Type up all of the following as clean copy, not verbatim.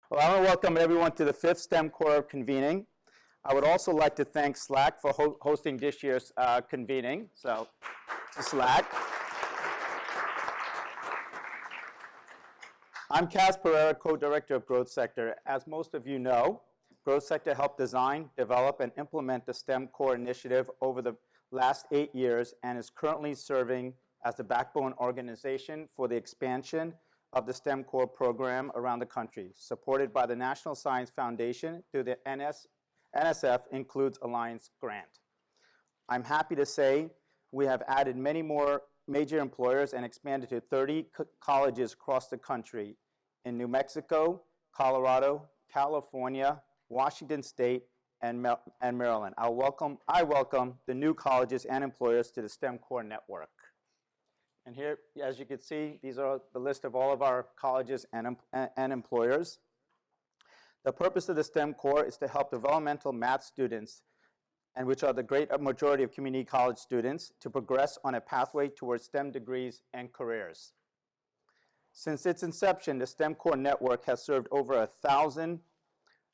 Well, I want to welcome everyone to the fifth STEM Core convening. I would also like to thank Slack for hosting this year's convening. So, to Slack. I'm Kaz Pereira, co-director of Growth Sector. As most of you know, Growth Sector helped design, develop, and implement the STEM Core initiative over the last 8 years and is currently serving as the backbone organization for the expansion of the STEM Core program around the country, supported by the National Science Foundation through the NSF Includes Alliance grant. I'm happy to say we have added many more major employers and expanded to 30 colleges across the country in New Mexico, Colorado, California, Washington State, and Maryland. I welcome the new colleges and employers to the STEM Core network. And here, as you can see, these are the list of all of our colleges and employers. The purpose of the STEM Core is to help developmental math students, and which are the great majority of community college students, to progress on a pathway towards STEM degrees and careers. Since its inception, the STEM Core network has served over 1,000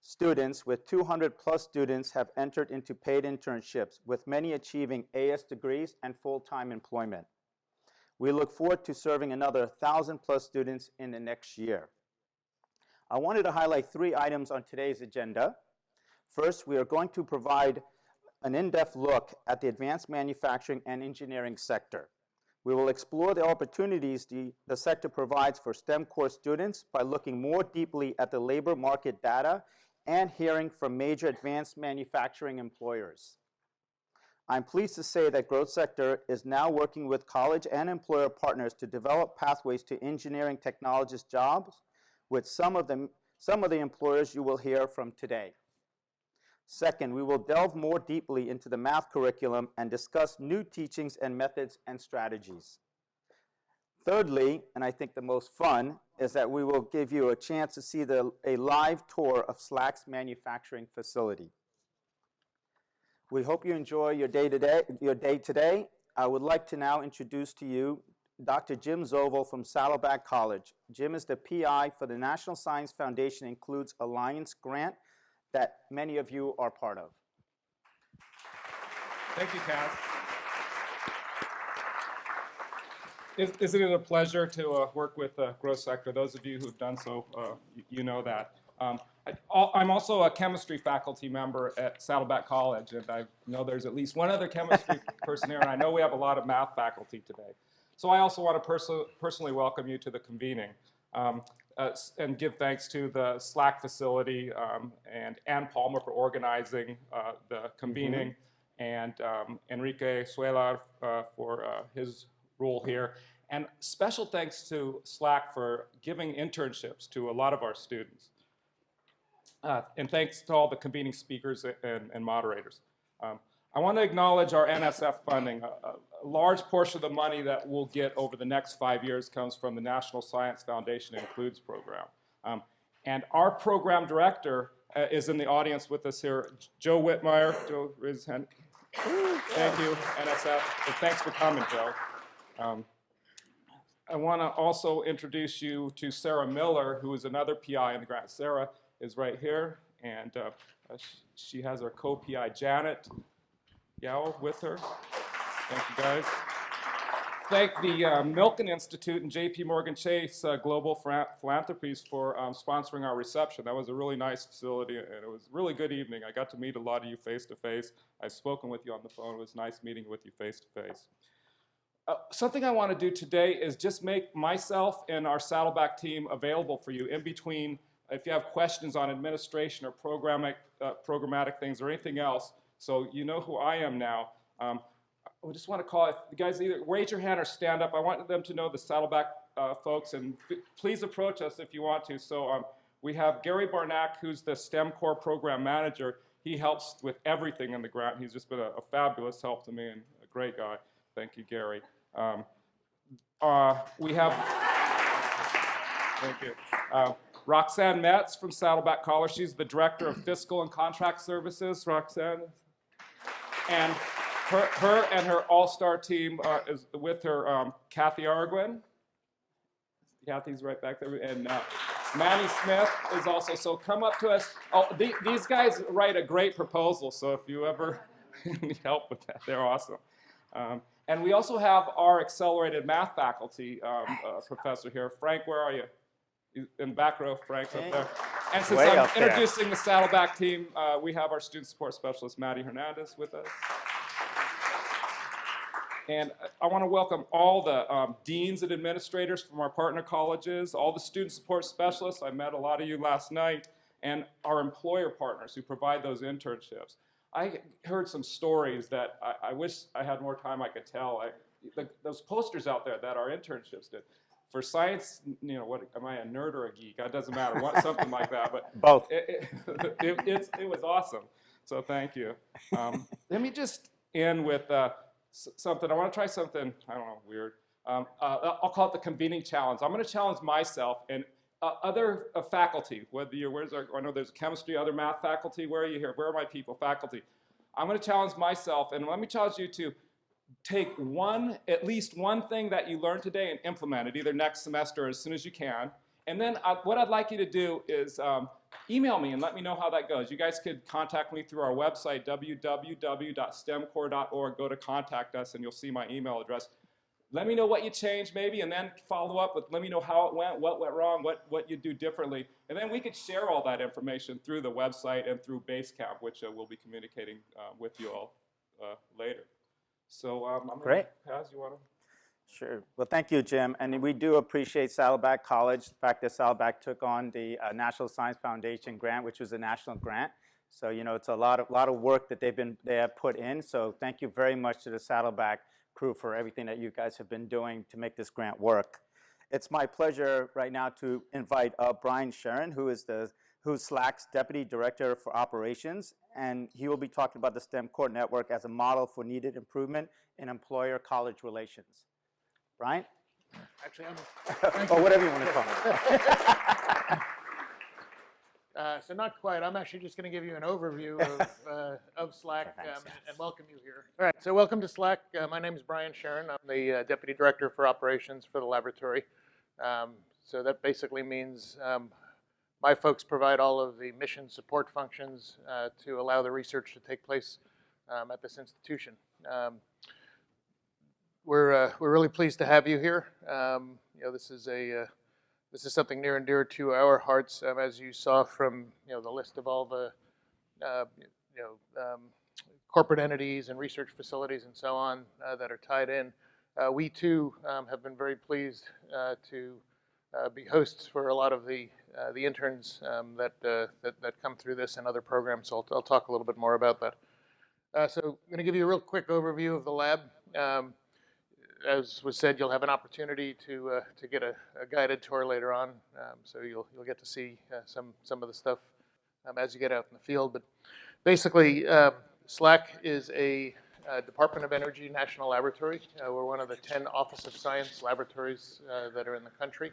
students, with 200 plus students have entered into paid internships, with many achieving AS degrees and full-time employment. We look forward to serving another 1,000 plus students in the next year. I wanted to highlight 3 items on today's agenda. First, we are going to provide an in-depth look at the advanced manufacturing and engineering sector. We will explore the opportunities the sector provides for STEM Core students by looking more deeply at the labor market data and hearing from major advanced manufacturing employers. I'm pleased to say that Growth Sector is now working with college and employer partners to develop pathways to engineering technologist jobs with some of the employers you will hear from today. Second, we will delve more deeply into the math curriculum and discuss new teachings and methods and strategies. Thirdly, and I think the most fun, is that we will give you a chance to see a live tour of Slack's manufacturing facility. We hope you enjoy your day today. I would like to now introduce to you Dr. Jim Zovil from Saddleback College. Jim is the PI for the National Science Foundation Includes Alliance grant that many of you are part of. Thank you, Kaz. Isn't it a pleasure to work with Growth Sector? Those of you who've done so, you know that. I'm also a chemistry faculty member at Saddleback College, and I know there's at least one other chemistry person here, and I know we have a lot of math faculty today. So I also want to personally welcome you to the convening and give thanks to the Slack facility and Ann Palmer for organizing the convening, and Enrique Suela for his role here. And special thanks to Slack for giving internships to a lot of our students. And thanks to all the convening speakers and moderators. I want to acknowledge our NSF funding. A large portion of the money that we'll get over the next 5 years comes from the National Science Foundation Includes program. And our program director is in the audience with us here, Joe Whitmire. Joe, raise his hand. Thank you, NSF. And thanks for coming, Joe. I want to also introduce you to Sarah Miller, who is another PI in the grant. Sarah is right here, and she has our co-PI, Janet Yao, with her. Thank you, guys. Thank the Milken Institute and JP Morgan Chase Global Philanthropies for sponsoring our reception. That was a really nice facility, and it was a really good evening. I got to meet a lot of you face-to-face. I've spoken with you on the phone. It was nice meeting with you face-to-face. Something I want to do today is just make myself and our Saddleback team available for you in between. If you have questions on administration or programmatic things or anything else, so you know who I am now. I just want to call it, you guys either raise your hand or stand up. I want them to know the Saddleback folks, and please approach us if you want to. So we have Gary Barnack, who's the STEM Core Program Manager. He helps with everything in the grant. He's just been a fabulous help to me and a great guy. Thank you, Gary. We have, thank you. Roxanne Metz from Saddleback College. She's the Director of Fiscal and Contract Services. Roxanne. And her and her all-star team is with her, Kathy Arguin. Kathy's right back there. And Manny Smith is also, so come up to us. Oh, these guys write a great proposal, so if you ever need help with that, they're awesome. And we also have our accelerated math faculty professor here. Frank, where are you? In the back row, Frank's up there. And since Way I'm up there. introducing the Saddleback team, we have our student support specialist, Maddie Hernandez, with us. And I want to welcome all the deans and administrators from our partner colleges, all the student support specialists, I met a lot of you last night, and our employer partners who provide those internships. I heard some stories that I wish I had more time I could tell. Those posters out there that our internships did. For science, you know, what am I, a nerd or a geek? It doesn't matter, something like that. But Both. It was awesome. So thank you. Let me just end with something. I want to try something, I don't know, weird. I'll call it the convening challenge. I'm going to challenge myself and other faculty, whether you're, I know there's chemistry, other math faculty. Where are you here? Where are my people, faculty? I'm going to challenge myself, and let me challenge you to take at least one thing that you learned today and implement it, either next semester or as soon as you can. And then what I'd like you to do is email me and let me know how that goes. You guys could contact me through our website, www.stemcorps.org. Go to contact us and you'll see my email address. Let me know what you changed maybe, and then follow up with, let me know how it went, what went wrong, what you do differently. And then we could share all that information through the website and through Basecamp, which we'll be communicating with you all later. So I'm Great. Paz, you want to? Sure. Well, thank you, Jim. And we do appreciate Saddleback College. The fact that Saddleback took on the National Science Foundation grant, which was a national grant. So, you know, it's a lot of work that they have put in. So thank you very much to the Saddleback crew for everything that you guys have been doing to make this grant work. It's my pleasure right now to invite Brian Sharon, who's SLAC's Deputy Director for Operations, and he will be talking about the STEM Core Network as a model for needed improvement in employer-college relations. Brian? Actually, Or whatever you want to call it. so not quite. I'm actually just going to give you an overview of SLAC and welcome you here. All right, so welcome to SLAC. My name is Brian Sharon. I'm the Deputy Director for Operations for the laboratory. So that basically means my folks provide all of the mission support functions to allow the research to take place at this institution. We're really pleased to have you here. You know, this is something near and dear to our hearts, as you saw from the list of all the corporate entities and research facilities and so on that are tied in. We too have been very pleased to be hosts for a lot of the interns that come through this and other programs. So I'll talk a little bit more about that. So I'm going to give you a real quick overview of the lab. As was said, you'll have an opportunity to get a guided tour later on, so you'll get to see some of the stuff as you get out in the field. But basically, SLAC is a Department of Energy national laboratory. We're one of the 10 Office of Science laboratories that are in the country.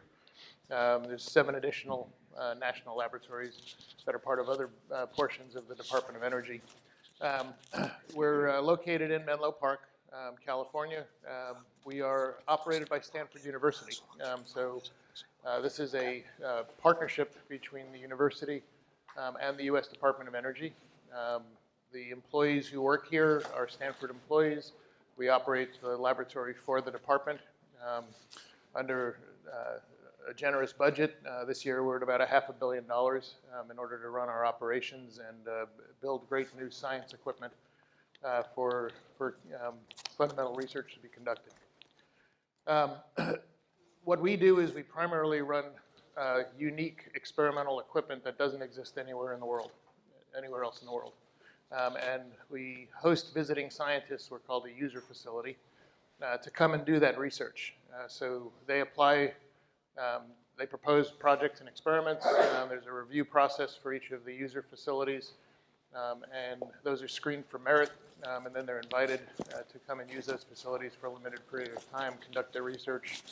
There's 7 additional national laboratories that are part of other portions of the Department of Energy. We're located in Menlo Park, California. We are operated by Stanford University. So this is a partnership between the university and the U.S. Department of Energy. The employees who work here are Stanford employees. We operate the laboratory for the department under a generous budget. This year we're at about $500 million in order to run our operations and build great new science equipment for fundamental research to be conducted. What we do is we primarily run unique experimental equipment that doesn't exist anywhere in the world, anywhere else in the world. And we host visiting scientists, we're called a user facility, to come and do that research. So they apply, they propose projects and experiments. There's a review process for each of the user facilities. And those are screened for merit, and then they're invited to come and use those facilities for a limited period of time, conduct their research,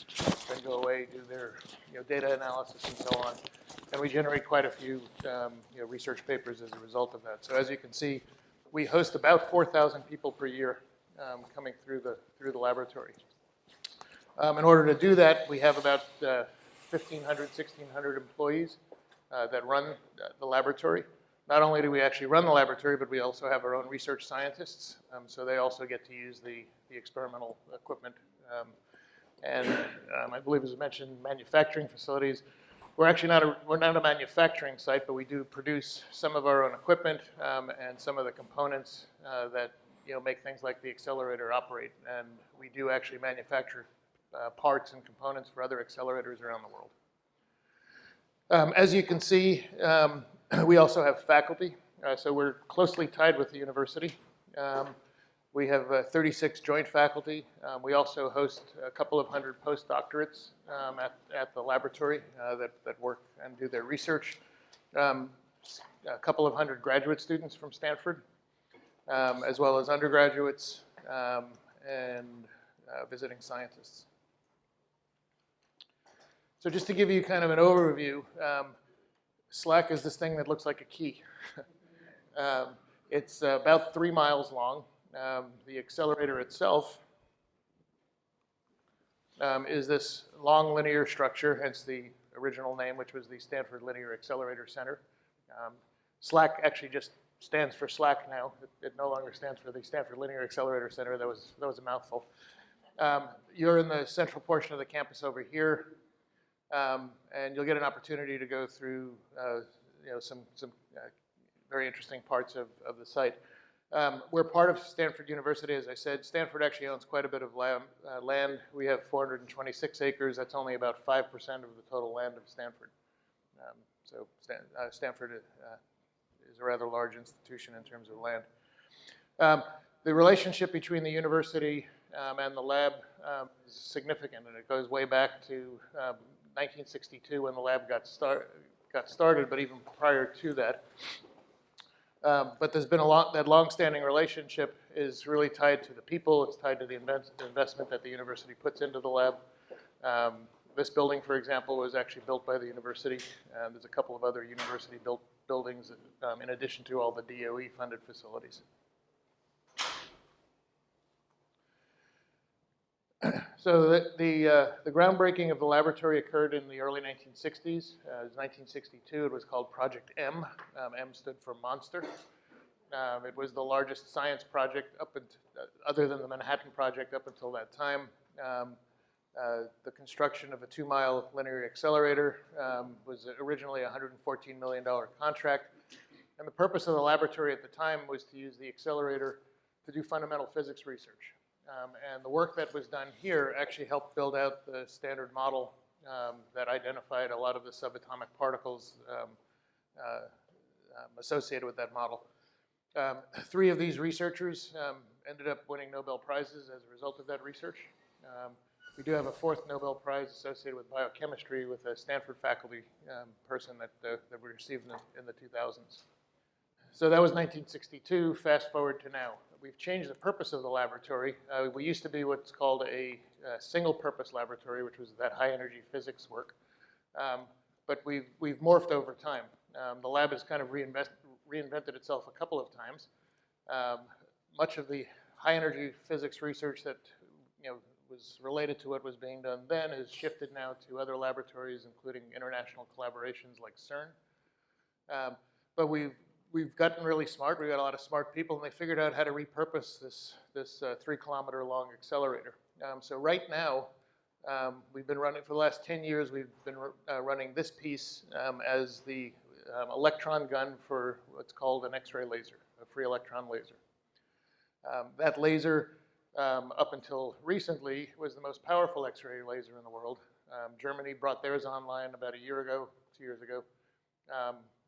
then go away, do their data analysis and so on. And we generate quite a few research papers as a result of that. So as you can see, we host about 4,000 people per year coming through the laboratory. In order to do that, we have about 1,500, 1,600 employees that run the laboratory. Not only do we actually run the laboratory, but we also have our own research scientists, so they also get to use the experimental equipment. I believe, as I mentioned, manufacturing facilities. We're actually not a manufacturing site, but we do produce some of our own equipment and some of the components that make things like the accelerator operate. And we do actually manufacture parts and components for other accelerators around the world. As you can see, we also have faculty, so we're closely tied with the university. We have 36 joint faculty. We also host a couple of hundred postdoctorates at the laboratory that work and do their research. A couple of hundred graduate students from Stanford, as well as undergraduates and visiting scientists. So just to give you kind of an overview, SLAC is this thing that looks like a key. It's about 3 miles long. The accelerator itself is this long linear structure, hence the original name, which was the Stanford Linear Accelerator Center. SLAC actually just stands for SLAC now. It no longer stands for the Stanford Linear Accelerator Center. That was a mouthful. You're in the central portion of the campus over here, and you'll get an opportunity to go through some very interesting parts of the site. We're part of Stanford University, as I said. Stanford actually owns quite a bit of land. We have 426 acres. That's only about 5% of the total land of Stanford. So Stanford is a rather large institution in terms of land. The relationship between the university and the lab is significant, and it goes way back to 1962 when the lab got started, but even prior to that. But there's been that long-standing relationship is really tied to the people. It's tied to the investment that the university puts into the lab. This building, for example, was actually built by the university. There's a couple of other university-built buildings in addition to all the DOE-funded facilities. So the groundbreaking of the laboratory occurred in the early 1960s. It was 1962. It was called Project M. M stood for Monster. It was the largest science project other than the Manhattan Project up until that time. The construction of a 2-mile linear accelerator was originally a $114 million contract. And the purpose of the laboratory at the time was to use the accelerator to do fundamental physics research. And the work that was done here actually helped build out the standard model that identified a lot of the subatomic particles associated with that model. 3 of these researchers ended up winning Nobel Prizes as a result of that research. We do have a 4th Nobel Prize associated with biochemistry with a Stanford faculty person that we received in the 2000s. So that was 1962. Fast forward to now. We've changed the purpose of the laboratory. We used to be what's called a single-purpose laboratory, which was that high-energy physics work. But we've morphed over time. The lab has kind of reinvented itself a couple of times. Much of the high-energy physics research that was related to what was being done then has shifted now to other laboratories, including international collaborations like CERN. But we've gotten really smart. We've got a lot of smart people, and they figured out how to repurpose this 3-kilometer long accelerator. So right now, we've been running, for the last 10 years, we've been running this piece as the electron gun for what's called an X-ray laser, a free electron laser. That laser, up until recently, was the most powerful X-ray laser in the world. Germany brought theirs online about 2 years ago.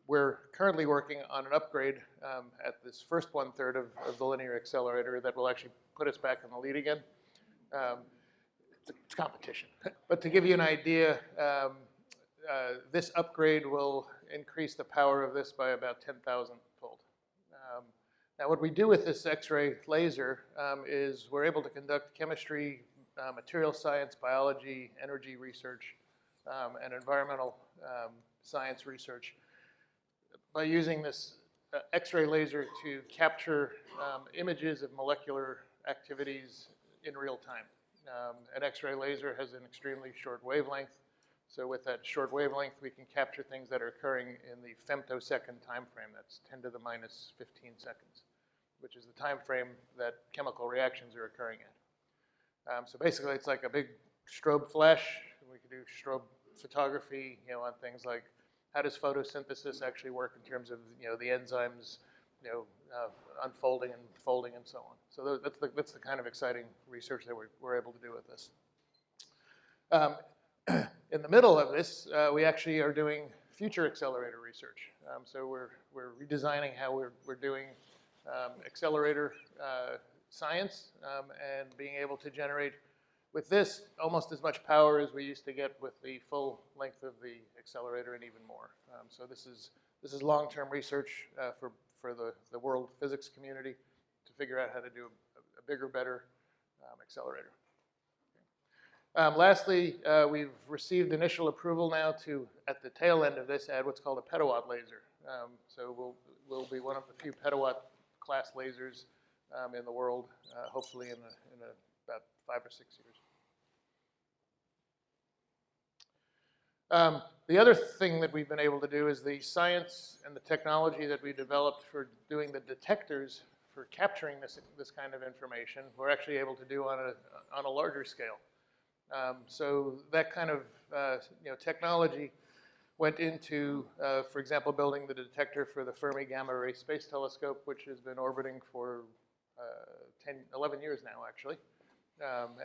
We're currently working on an upgrade at this first 1/3 of the linear accelerator that will actually put us back in the lead again. It's competition. But to give you an idea, this upgrade will increase the power of this by about 10,000-fold. Now, what we do with this X-ray laser is we're able to conduct chemistry, material science, biology, energy research, and environmental science research by using this X-ray laser to capture images of molecular activities in real time. An X-ray laser has an extremely short wavelength, So with that short wavelength, we can capture things that are occurring in the femtosecond time frame. That's 10 to the minus 15 seconds, which is the time frame that chemical reactions are occurring at. So basically, it's like a big strobe flash. We can do strobe photography, on things like how does photosynthesis actually work in terms of, the enzymes, unfolding and folding and so on. So that's the kind of exciting research that we're able to do with this. In the middle of this, we actually are doing future accelerator research. So we're redesigning how we're doing accelerator science and being able to generate with this almost as much power as we used to get with the full length of the accelerator and even more. So this is long-term research for the world physics community to figure out how to do a bigger, better accelerator. Lastly, we've received initial approval now to, at the tail end of this, add what's called a petawatt laser. So we'll be one of the few petawatt class lasers in the world, hopefully in about 5 or 6 years. The other thing that we've been able to do is the science and the technology that we developed for doing the detectors for capturing this kind of information, we're actually able to do on a larger scale. So that kind of technology went into, for example, building the detector for the Fermi Gamma Ray Space Telescope, which has been orbiting for 11 years now, actually,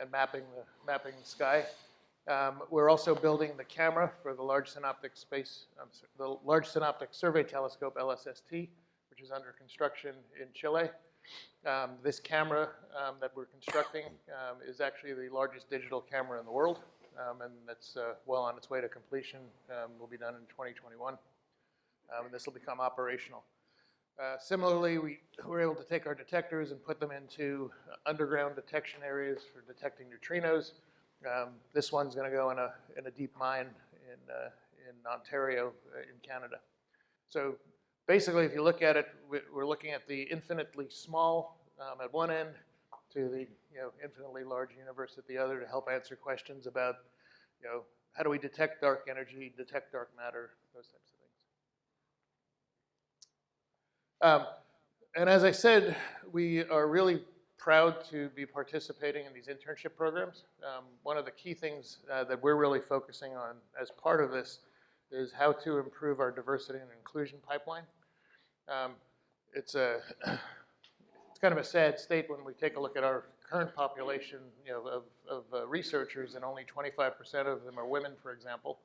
and mapping the sky. We're also building the camera for the Large Synoptic Survey Telescope, LSST, which is under construction in Chile. This camera that we're constructing is actually the largest digital camera in the world, and that's well on its way to completion. Will be done in 2021, and this will become operational. Similarly, we were able to take our detectors and put them into underground detection areas for detecting neutrinos. This one's going to go in a deep mine in Ontario, in Canada. So basically, if you look at it, we're looking at the infinitely small at one end to the infinitely large universe at the other to help answer questions about how do we detect dark energy, detect dark matter, those types of things. And as I said, we are really proud to be participating in these internship programs. One of the key things that we're really focusing on as part of this is how to improve our diversity and inclusion pipeline. It's kind of a sad state when we take a look at our current population of researchers, and only 25% of them are women, for example.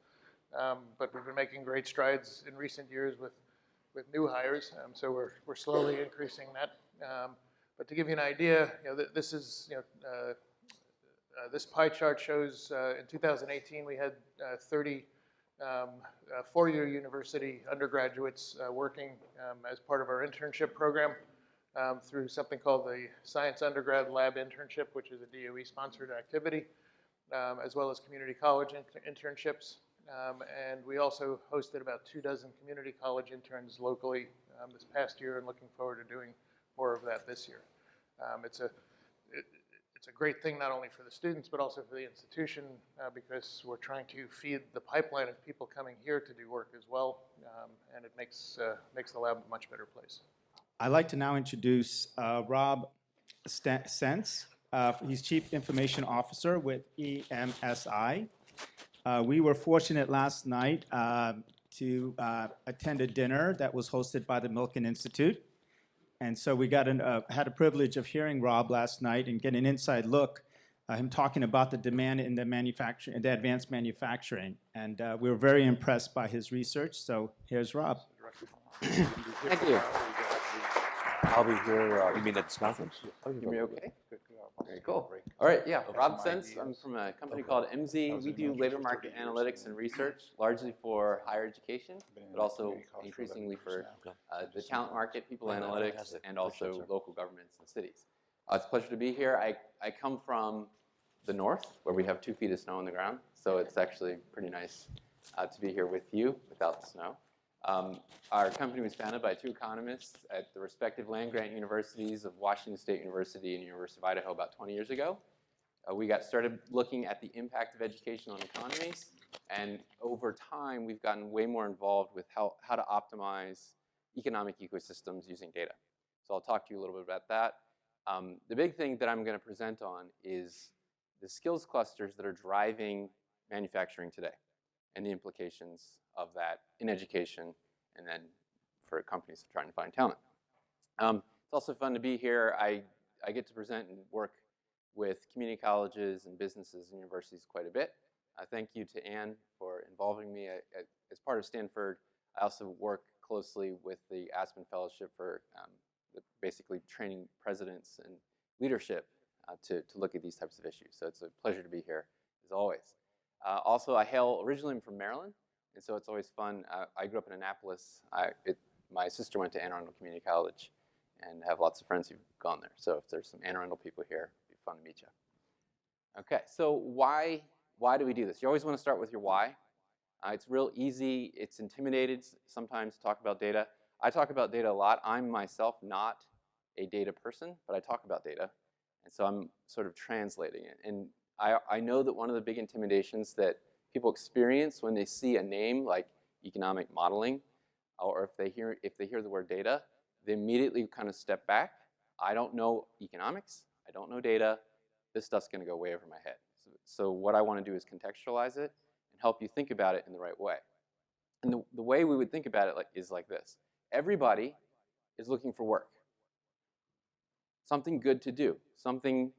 But we've been making great strides in recent years with new hires, so we're slowly increasing that. But to give you an idea, this is this pie chart shows in 2018 we had 30 four-year university undergraduates working as part of our internship program through something called the Science Undergrad Lab Internship, which is a DOE-sponsored activity, as well as community college internships. And we also hosted about 24 community college interns locally this past year, and looking forward to doing more of that this year. It's a great thing not only for the students but also for the institution because we're trying to feed the pipeline of people coming here to do work as well, and it makes the lab a much better place. I'd like to now introduce Rob Sense. He's Chief Information Officer with EMSI. We were fortunate last night to attend a dinner that was hosted by the Milken Institute. And so we had a privilege of hearing Rob last night and get an inside look, him talking about the demand in the manufacturing, the advanced manufacturing. And we were very impressed by his research. So here's Rob. Thank you. I'll be here. You mean at this conference? You hear me okay? Very cool. All right, yeah, Rob Sense. I'm from a company called MZ. We do labor market analytics and research, largely for higher education, but also increasingly for the talent market, people analytics, and also local governments and cities. It's a pleasure to be here. I come from the north, where we have 2 feet of snow on the ground, so it's actually pretty nice to be here with you without the snow. Our company was founded by 2 economists at the respective land-grant universities of Washington State University and University of Idaho about 20 years ago. We got started looking at the impact of education on economies, and over time, we've gotten way more involved with how to optimize economic ecosystems using data. So I'll talk to you a little bit about that. The big thing that I'm going to present on is the skills clusters that are driving manufacturing today and the implications of that in education and then for companies trying to find talent. It's also fun to be here. I get to present and work with community colleges and businesses and universities quite a bit. Thank you to Anne for involving me. As part of Stanford, I also work closely with the Aspen Fellowship for basically training presidents and leadership to look at these types of issues. So it's a pleasure to be here, as always. Also, I hail originally from Maryland, and so it's always fun. I grew up in Annapolis. My sister went to Anne Arundel Community College, and have lots of friends who've gone there. So if there's some Anne Arundel people here, it'd be fun to meet you. Okay, so why do we do this? You always want to start with your why. It's real easy. It's intimidated sometimes to talk about data. I talk about data a lot. I'm myself not a data person, but I talk about data. And so I'm sort of translating it. And I know that one of the big intimidations that people experience when they see a name like economic modeling, or if they hear the word data, they immediately kind of step back. I don't know economics. I don't know data. This stuff's going to go way over my head. So what I want to do is contextualize it and help you think about it in the right way. And the way we would think about it is like this. Everybody is looking for work. Something good to do. Something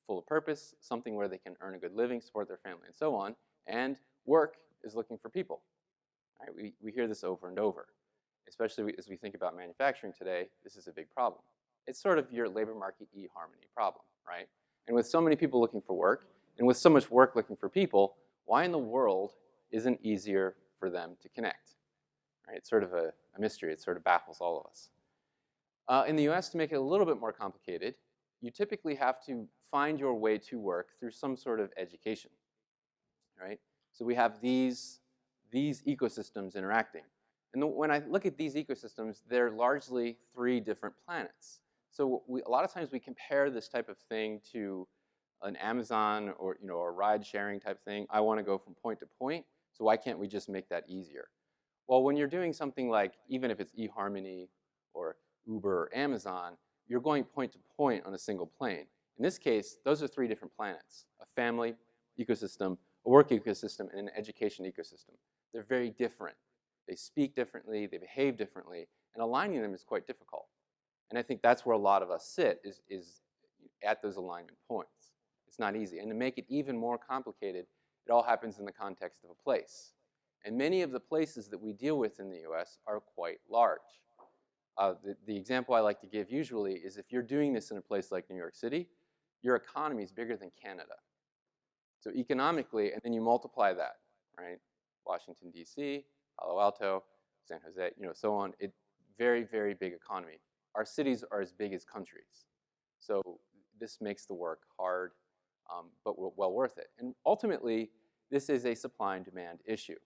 full of purpose. Something where they can earn a good living, support their family, and so on. And work is looking for people. Right? We hear this over and over. Especially as we think about manufacturing today, this is a big problem. It's sort of your labor market eHarmony problem, right? And with so many people looking for work, and with so much work looking for people, why in the world isn't it easier for them to connect? Right? It's sort of a mystery. It sort of baffles all of us. In the US, to make it a little bit more complicated, you typically have to find your way to work through some sort of education, right? So we have these ecosystems interacting. And when I look at these ecosystems, they're largely 3 different planets. So a lot of times we compare this type of thing to an Amazon or a ride-sharing type thing. I want to go from point to point, so why can't we just make that easier? Well, when you're doing something like, even if it's eHarmony or Uber or Amazon, you're going point to point on a single plane. In this case, those are 3 different planets: a family ecosystem, a work ecosystem, and an education ecosystem. They're very different. They speak differently, they behave differently, and aligning them is quite difficult. And I think that's where a lot of us sit, is at those alignment points. It's not easy. And to make it even more complicated, it all happens in the context of a place. And many of the places that we deal with in the US are quite large. The example I like to give usually is if you're doing this in a place like New York City, your economy is bigger than Canada. So economically, and then you multiply that, right? Washington, D.C., Palo Alto, San Jose, so on. Very, very big economy. Our cities are as big as countries. So this makes the work hard, but well worth it. And ultimately, this is a supply and demand issue,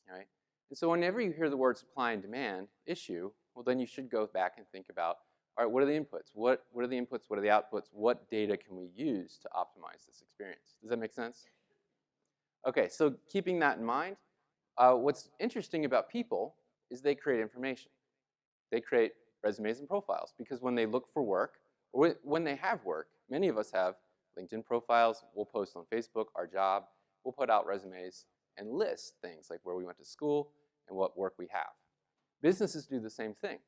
right? And so whenever you hear the word supply and demand issue, well, then you should go back and think about, all right, what are the inputs? What are the inputs? What are the outputs? What data can we use to optimize this experience? Does that make sense? Okay, so keeping that in mind, what's interesting about people is they create information. They create resumes and profiles, because when they look for work, or when they have work, many of us have LinkedIn profiles. We'll post on Facebook our job. We'll put out resumes and list things like where we went to school and what work we have. Businesses do the same thing.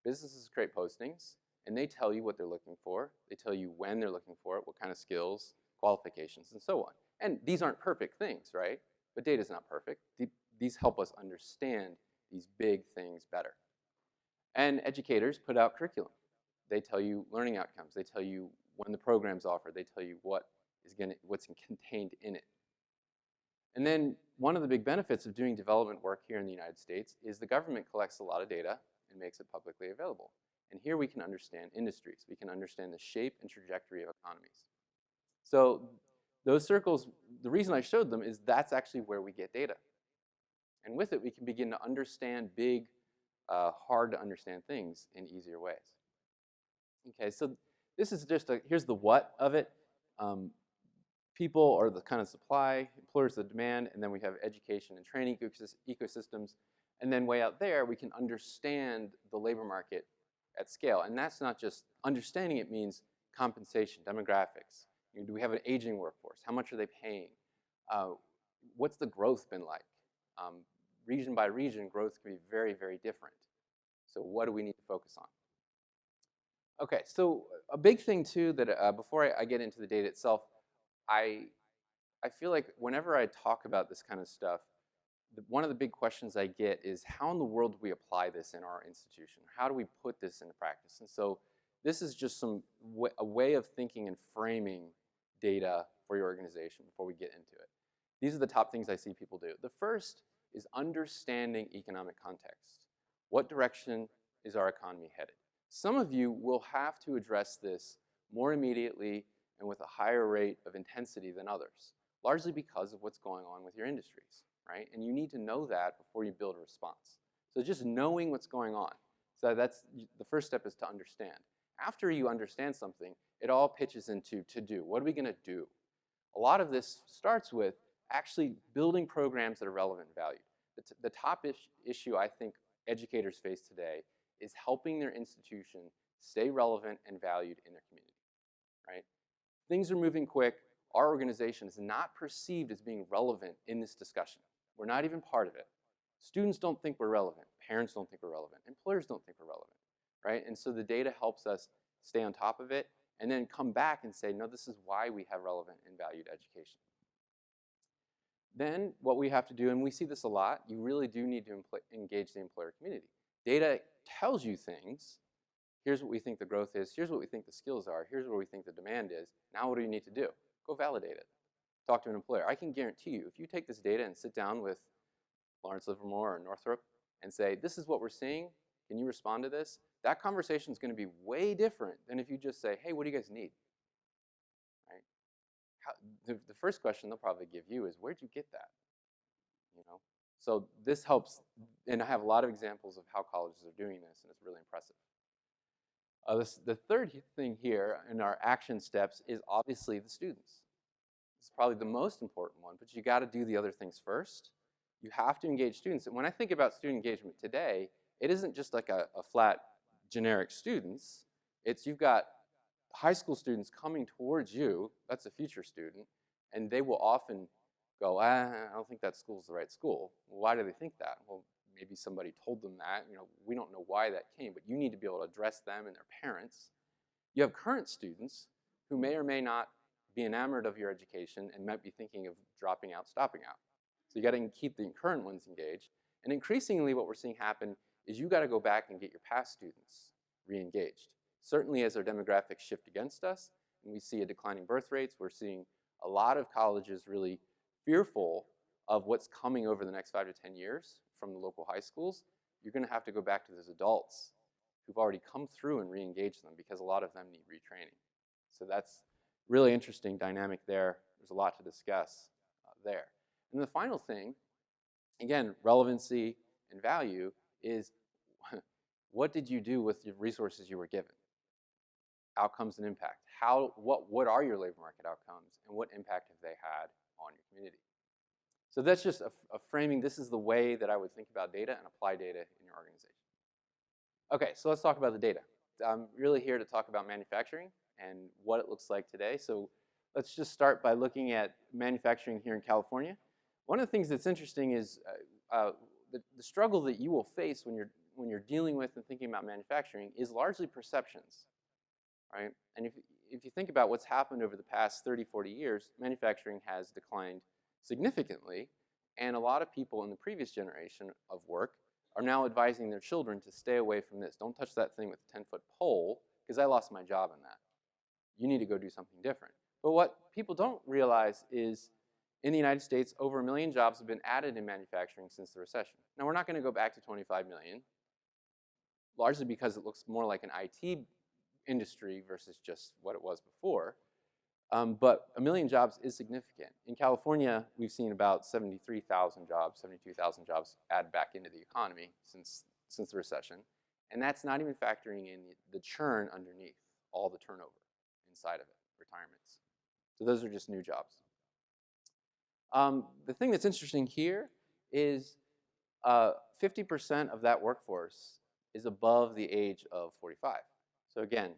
Businesses create postings, and they tell you what they're looking for. They tell you when they're looking for it, what kind of skills, qualifications, and so on. And these aren't perfect things, right? But data is not perfect. These help us understand these big things better. And educators put out curriculum. They tell you learning outcomes. They tell you when the program's offered. They tell you what's contained in it. And then one of the big benefits of doing development work here in the United States is the government collects a lot of data and makes it publicly available. And here we can understand industries. We can understand the shape and trajectory of economies. So those circles, the reason I showed them is that's actually where we get data. And with it, we can begin to understand big, hard to understand things in easier ways. Okay, so this is just here's the what of it. People are the kind of supply, employers the demand, and then we have education and training ecosystems. And then way out there, we can understand the labor market at scale. And that's not just understanding, it means compensation, demographics. Do we have an aging workforce? How much are they paying? What's the growth been like? Region by region, growth can be very, very different. So what do we need to focus on? Okay, so a big thing too that before I get into the data itself, I feel like whenever I talk about this kind of stuff, one of the big questions I get is how in the world do we apply this in our institution? How do we put this into practice? And so this is just a way of thinking and framing data for your organization before we get into it. These are the top things I see people do. The first is understanding economic context. What direction is our economy headed? Some of you will have to address this more immediately and with a higher rate of intensity than others, largely because of what's going on with your industries, right? And you need to know that before you build a response. So just knowing what's going on. So that's the first step, is to understand. After you understand something, it all pitches into to do. What are we gonna do? A lot of this starts with actually building programs that are relevant and valued. The top issue I think educators face today is helping their institution stay relevant and valued in their community, right? Things are moving quick. Our organization is not perceived as being relevant in this discussion. We're not even part of it. Students don't think we're relevant. Parents don't think we're relevant. Employers don't think we're relevant, right? And so the data helps us stay on top of it and then come back and say, no, this is why we have relevant and valued education. Then what we have to do, and we see this a lot, you really do need to engage the employer community. Data tells you things. Here's what we think the growth is. Here's what we think the skills are. Here's where we think the demand is. Now what do you need to do? Go validate it. Talk to an employer. I can guarantee you, if you take this data and sit down with Lawrence Livermore or Northrop and say, this is what we're seeing, can you respond to this? That conversation is going to be way different than if you just say, hey, what do you guys need? Right? The first question they'll probably give you is, where'd you get that? You know? So this helps, and I have a lot of examples of how colleges are doing this, and it's really impressive. The third thing here in our action steps is obviously the students. It's probably the most important one, but you got to do the other things first. You have to engage students. And when I think about student engagement today, it isn't just like a flat generic students. It's you've got high school students coming towards you. That's a future student. And they will often go, I don't think that school's the right school. Well, why do they think that? Well, maybe somebody told them that. You know, we don't know why that came, but you need to be able to address them and their parents. You have current students who may or may not be enamored of your education and might be thinking of dropping out, stopping out. So you got to keep the current ones engaged. And increasingly what we're seeing happen is you got to go back and get your past students re-engaged. Certainly as our demographics shift against us and we see a declining birth rates, we're seeing a lot of colleges really fearful of what's coming over the next 5 to 10 years from the local high schools. You're going to have to go back to those adults who've already come through and re-engage them because a lot of them need retraining. So that's really interesting dynamic there. There's a lot to discuss there. And the final thing, again, relevancy and value, is what did you do with the resources you were given? Outcomes and impact. What are your labor market outcomes and what impact have they had on your community? So that's just a framing. This is the way that I would think about data and apply data in your organization. Okay, so let's talk about the data. I'm really here to talk about manufacturing and what it looks like today. So let's just start by looking at manufacturing here in California. One of the things that's interesting is the struggle that you will face when you're dealing with and thinking about manufacturing is largely perceptions, right? And if you think about what's happened over the past 30, 40 years, manufacturing has declined significantly, and a lot of people in the previous generation of work are now advising their children to stay away from this. Don't touch that thing with a 10-foot pole, because I lost my job in that. You need to go do something different. But what people don't realize is in the United States, over 1 million jobs have been added in manufacturing since the recession. Now, we're not going to go back to 25 million, largely because it looks more like an IT industry versus just what it was before. But 1 million jobs is significant. In California, we've seen about 73,000 jobs, 72,000 jobs added back into the economy since the recession. And that's not even factoring in the churn underneath, all the turnover inside of it, retirements. So those are just new jobs. The thing that's interesting here is 50% of that workforce is above the age of 45. So again,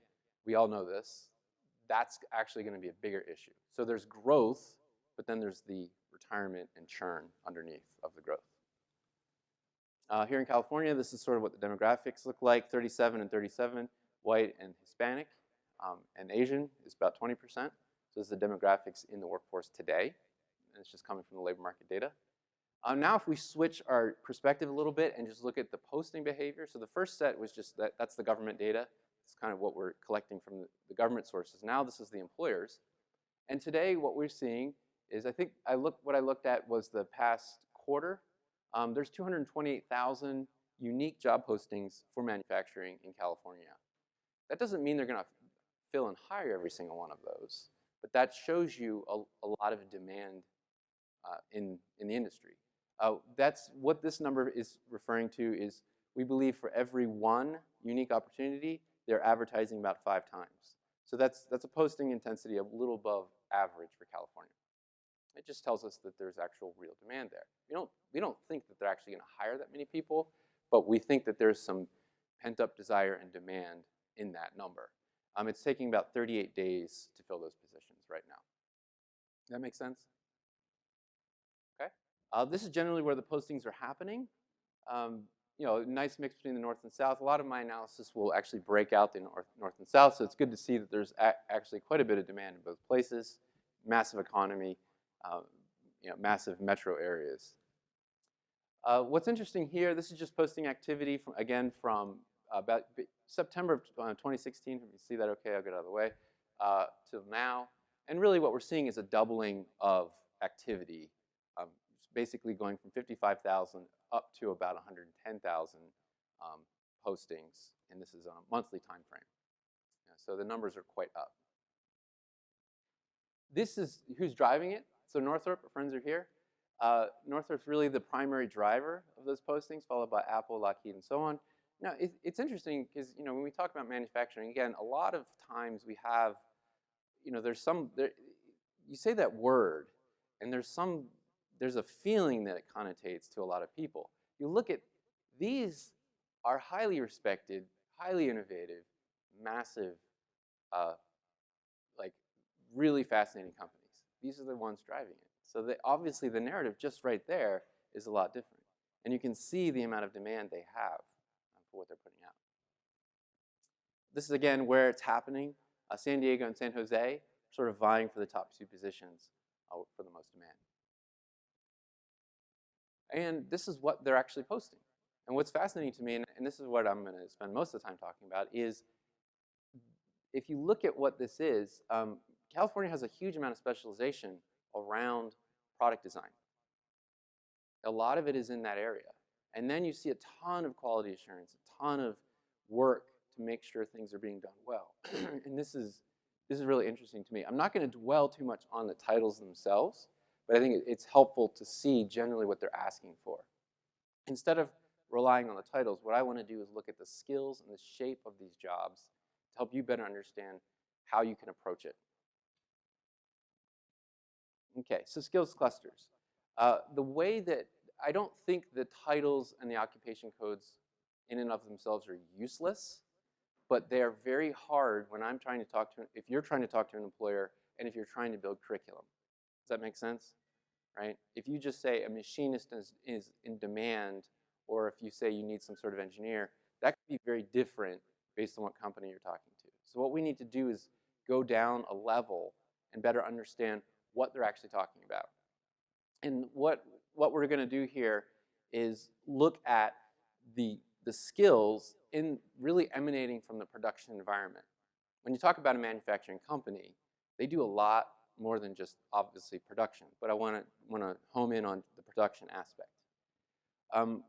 we all know this. That's actually going to be a bigger issue. So there's growth, but then there's the retirement and churn underneath of the growth. Here in California, this is sort of what the demographics look like, 37 and 37, white and Hispanic, and Asian is about 20%. So this is the demographics in the workforce today, and it's just coming from the labor market data. Now if we switch our perspective a little bit and just look at the posting behavior, so the first set was just that's the government data. It's kind of what we're collecting from the government sources. Now this is the employers. And today what we're seeing is, what I looked at was the past quarter. There's 228,000 unique job postings for manufacturing in California. That doesn't mean they're going to fill and hire every single one of those, but that shows you a lot of demand in the industry. That's what this number is referring to is we believe for every one unique opportunity, they're advertising about 5 times. So that's a posting intensity a little above average for California. It just tells us that there's actual real demand there. We don't think that they're actually going to hire that many people, but we think that there's some pent-up desire and demand in that number. It's taking about 38 days to fill those positions right now. Does that make sense? Okay. This is generally where the postings are happening. Nice mix between the north and south. A lot of my analysis will actually break out the north and south, so it's good to see that there's actually quite a bit of demand in both places. Massive economy, massive metro areas. What's interesting here, this is just posting activity from about September of 2016. If you see that okay, I'll get out of the way, till now. And really what we're seeing is a doubling of activity, basically going from 55,000 up to about 110,000 postings, and this is on a monthly time frame. So the numbers are quite up. This is who's driving it. So Northrop, our friends are here. Northrop's really the primary driver of those postings, followed by Apple, Lockheed, and so on. Now, it's interesting because, when we talk about manufacturing, again, a lot of times we have, you say that word, and there's a feeling that it connotates to a lot of people. You look at, these are highly respected, highly innovative, massive, really fascinating companies. These are the ones driving it. So obviously the narrative just right there is a lot different. And you can see the amount of demand they have for what they're putting out. This is, again, where it's happening. San Diego and San Jose sort of vying for the top 2 positions for the most demand. And this is what they're actually posting. And what's fascinating to me, and this is what I'm going to spend most of the time talking about, is if you look at what this is, California has a huge amount of specialization around product design. A lot of it is in that area. And then you see a ton of quality assurance, a ton of work to make sure things are being done well. And this is really interesting to me. I'm not going to dwell too much on the titles themselves, but I think it's helpful to see generally what they're asking for. Instead of relying on the titles, what I want to do is look at the skills and the shape of these jobs to help you better understand how you can approach it. Okay, so skills clusters. The way that I don't think the titles and the occupation codes in and of themselves are useless, but they are very hard when I'm trying to talk to, if you're trying to talk to an employer and if you're trying to build curriculum. Does that make sense? Right? If you just say a machinist is in demand, or if you say you need some sort of engineer, that could be very different based on what company you're talking to. So what we need to do is go down a level and better understand what they're actually talking about. And what we're going to do here is look at the skills in really emanating from the production environment. When you talk about a manufacturing company, they do a lot more than just obviously production, but I want to home in on the production aspect.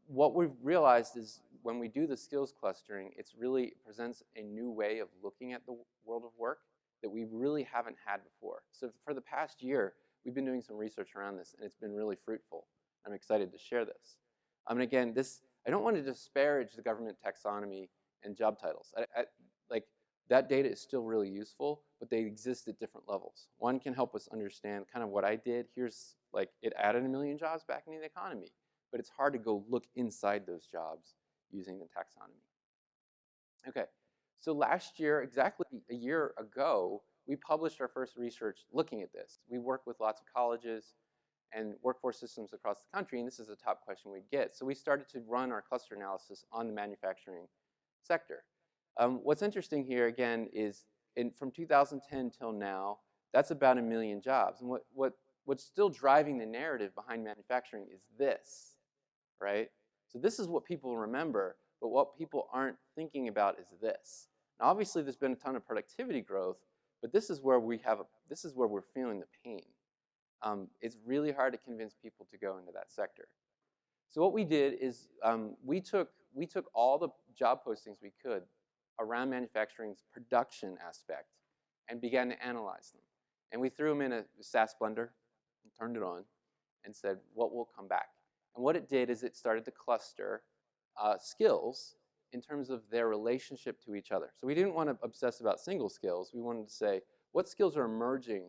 What we've realized is when we do the skills clustering, it really presents a new way of looking at the world of work that we really haven't had before. So for the past year, we've been doing some research around this, and it's been really fruitful. I'm excited to share this. And again, I don't want to disparage the government taxonomy and job titles. That data is still really useful, but they exist at different levels. One can help us understand kind of what I did. Here's like, it added 1 million jobs back into the economy, but it's hard to go look inside those jobs using the taxonomy. Okay, so last year, exactly a year ago, we published our first research looking at this. We work with lots of colleges and workforce systems across the country, and this is a top question we'd get. So we started to run our cluster analysis on the manufacturing sector. What's interesting here, again, is from 2010 till now, that's about 1 million jobs. And what's still driving the narrative behind manufacturing is this, right? So this is what people remember, but what people aren't thinking about is this. Now, obviously, there's been a ton of productivity growth, but this is where we're feeling the pain. It's really hard to convince people to go into that sector. So what we did is we took all the job postings we could around manufacturing's production aspect and began to analyze them. And we threw them in a SAS blender and turned it on and said, what will come back? And what it did is it started to cluster skills in terms of their relationship to each other. So we didn't want to obsess about single skills. We wanted to say, what skills are emerging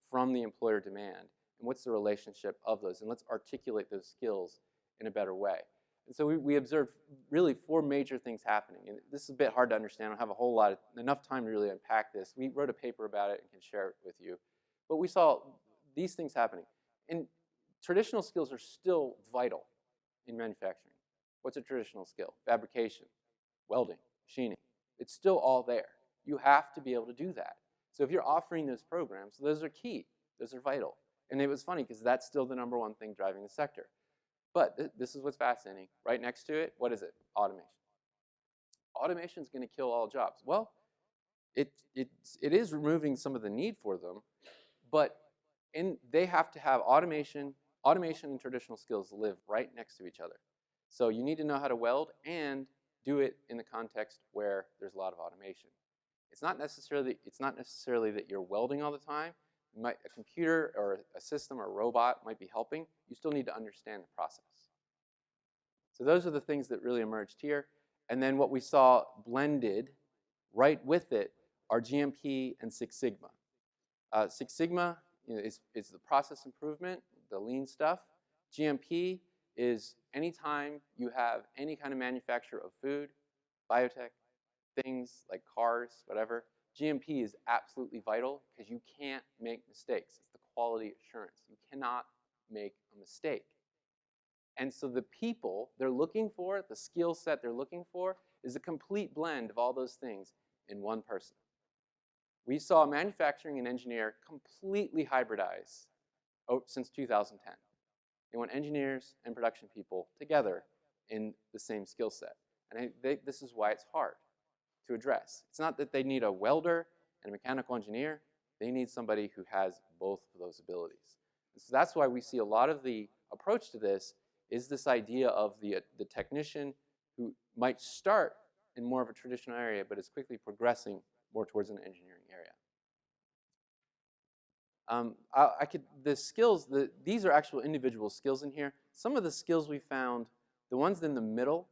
from the employer demand, and what's the relationship of those? And let's articulate those skills in a better way. And so we observed really 4 major things happening. And this is a bit hard to understand. I don't have enough time to really unpack this. We wrote a paper about it and can share it with you. But we saw these things happening. And traditional skills are still vital in manufacturing. What's a traditional skill? Fabrication, welding, machining. It's still all there. You have to be able to do that. So if you're offering those programs, those are key. Those are vital. And it was funny because that's still the #1 thing driving the sector. But this is what's fascinating. Right next to it, what is it? Automation. Automation is going to kill all jobs. Well, it is removing some of the need for them, but they have to have automation. Automation and traditional skills live right next to each other. So you need to know how to weld and do it in the context where there's a lot of automation. It's not necessarily that you're welding all the time. A computer or a system or a robot might be helping. You still need to understand the process. So those are the things that really emerged here. And then what we saw blended right with it are GMP and Six Sigma. Six Sigma is the process improvement, the lean stuff. GMP is anytime you have any kind of manufacture of food, biotech, things like cars, whatever, GMP is absolutely vital because you can't make mistakes. It's the quality assurance. You cannot make a mistake. And so the people they're looking for, the skill set they're looking for, is a complete blend of all those things in one person. We saw manufacturing and engineer completely hybridize since 2010. They want engineers and production people together in the same skill set. And this is why it's hard to address. It's not that they need a welder and a mechanical engineer. They need somebody who has both of those abilities. And so that's why we see a lot of the approach to this is this idea of the technician who might start in more of a traditional area, but is quickly progressing more towards an engineering area. The skills, these are actual individual skills in here. Some of the skills we found, the ones in the middle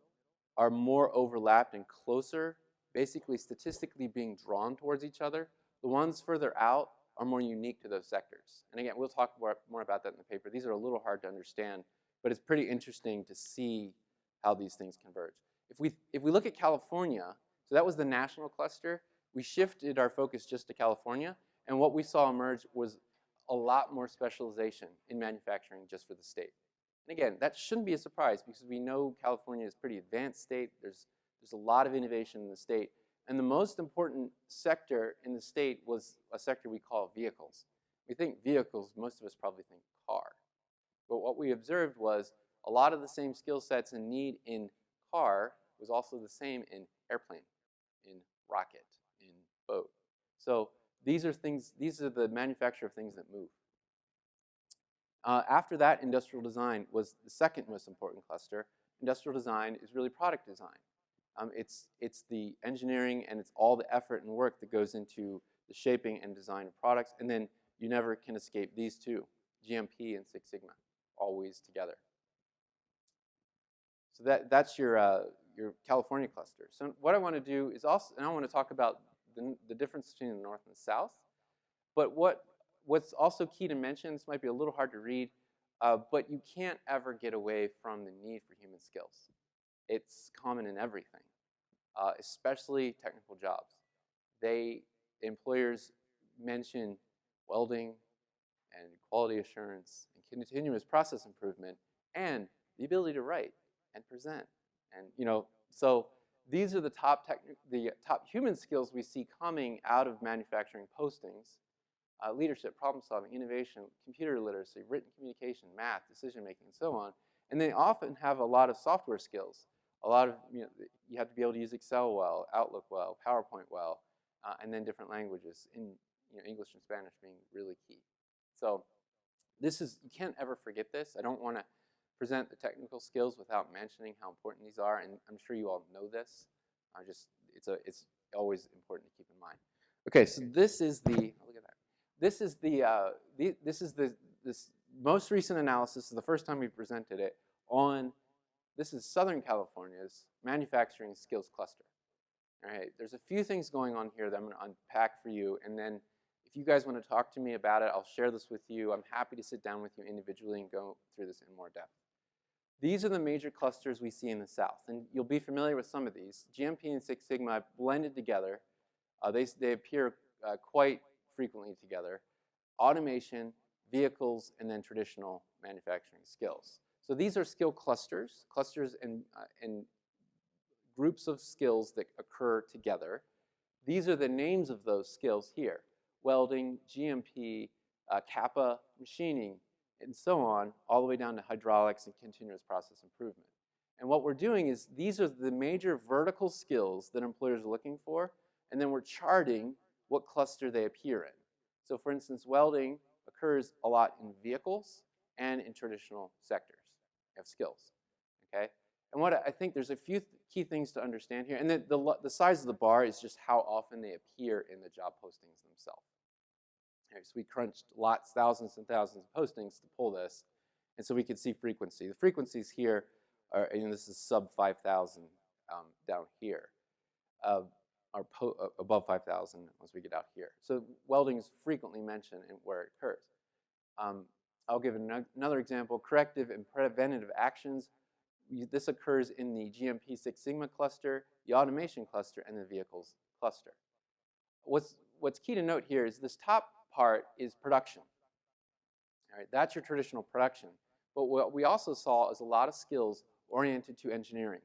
are more overlapped and closer, basically statistically being drawn towards each other. The ones further out are more unique to those sectors. And again, we'll talk more about that in the paper. These are a little hard to understand, but it's pretty interesting to see how these things converge. If we look at California, so that was the national cluster, we shifted our focus just to California, and what we saw emerge was a lot more specialization in manufacturing just for the state. And again, that shouldn't be a surprise because we know California is a pretty advanced state. There's a lot of innovation in the state. And the most important sector in the state was a sector we call vehicles. We think vehicles, most of us probably think car. But what we observed was a lot of the same skill sets and need in car was also the same in airplane, in rocket, in boat. So these are the manufacture of things that move. After that, industrial design was the second most important cluster. Industrial design is really product design. It's the engineering and it's all the effort and work that goes into the shaping and design of products. And then you never can escape these two, GMP and Six Sigma, always together. So that's your California cluster. So what I want to do is also, and I want to talk about the difference between the North and the South. But what's also key to mention, this might be a little hard to read, but you can't ever get away from the need for human skills. It's common in everything, especially technical jobs. Employers mention welding and quality assurance and continuous process improvement and the ability to write and present. And so these are the top human skills we see coming out of manufacturing postings. Leadership, problem solving, innovation, computer literacy, written communication, math, decision making, and so on. And they often have a lot of software skills. A lot of, you have to be able to use Excel well, Outlook well, PowerPoint well, and then different languages, English and Spanish being really key. So you can't ever forget this. I don't want to present the technical skills without mentioning how important these are, and I'm sure you all know this. It's always important to keep in mind. Okay, so this is look at that. This is this most recent analysis. The first time we presented it this is Southern California's manufacturing skills cluster. All right, there's a few things going on here that I'm going to unpack for you, and then if you guys want to talk to me about it, I'll share this with you. I'm happy to sit down with you individually and go through this in more depth. These are the major clusters we see in the South, and you'll be familiar with some of these. GMP and Six Sigma blended together. They appear quite frequently together. Automation, vehicles, and then traditional manufacturing skills. So these are skill clusters and groups of skills that occur together. These are the names of those skills here: welding, GMP, Kappa, machining, and so on, all the way down to hydraulics and continuous process improvement. And what we're doing is these are the major vertical skills that employers are looking for, and then we're charting what cluster they appear in. So for instance, welding occurs a lot in vehicles and in traditional sectors of skills, okay? And what I think there's a few key things to understand here, and then the size of the bar is just how often they appear in the job postings themselves. Okay, so we crunched thousands and thousands of postings to pull this, and so we could see frequency. The frequencies here are, this is sub 5,000 down here, are above 5,000 once we get out here. So welding is frequently mentioned in where it occurs. I'll give another example: corrective and preventative actions. This occurs in the GMP Six Sigma cluster, the automation cluster, and the vehicles cluster. What's key to note here is this top part is production. All right, that's your traditional production. But what we also saw is a lot of skills oriented to engineering.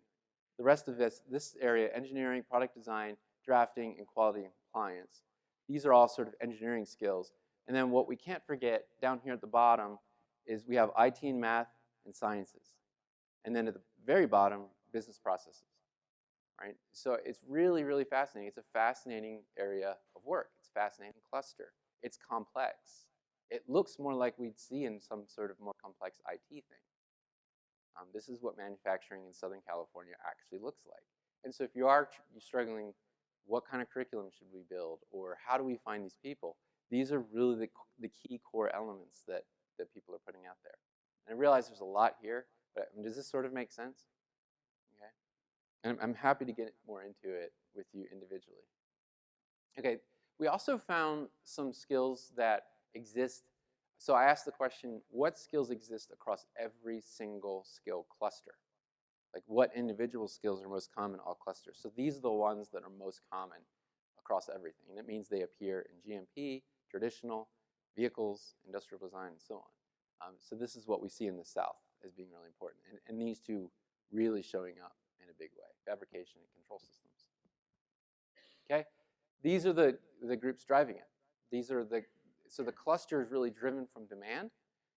The rest of this area, engineering, product design, drafting, and quality and compliance. These are all sort of engineering skills. And then what we can't forget down here at the bottom is we have IT and math and sciences. And then at the very bottom, business processes, right? So it's really, really fascinating. It's a fascinating area of work. It's a fascinating cluster. It's complex. It looks more like we'd see in some sort of more complex IT thing. This is what manufacturing in Southern California actually looks like. And so if you're struggling, what kind of curriculum should we build, or how do we find these people? These are really the key core elements that people are putting out there. And I realize there's a lot here, but does this sort of make sense? Okay. And I'm happy to get more into it with you individually. Okay, we also found some skills that exist. So I asked the question, what skills exist across every single skill cluster? Like, what individual skills are most common in all clusters? So these are the ones that are most common across everything. And it means they appear in GMP, traditional, vehicles, industrial design, and so on. So this is what we see in the South as being really important. And these two really showing up in a big way: fabrication and control systems. Okay? These are the groups driving it. So the cluster is really driven from demand.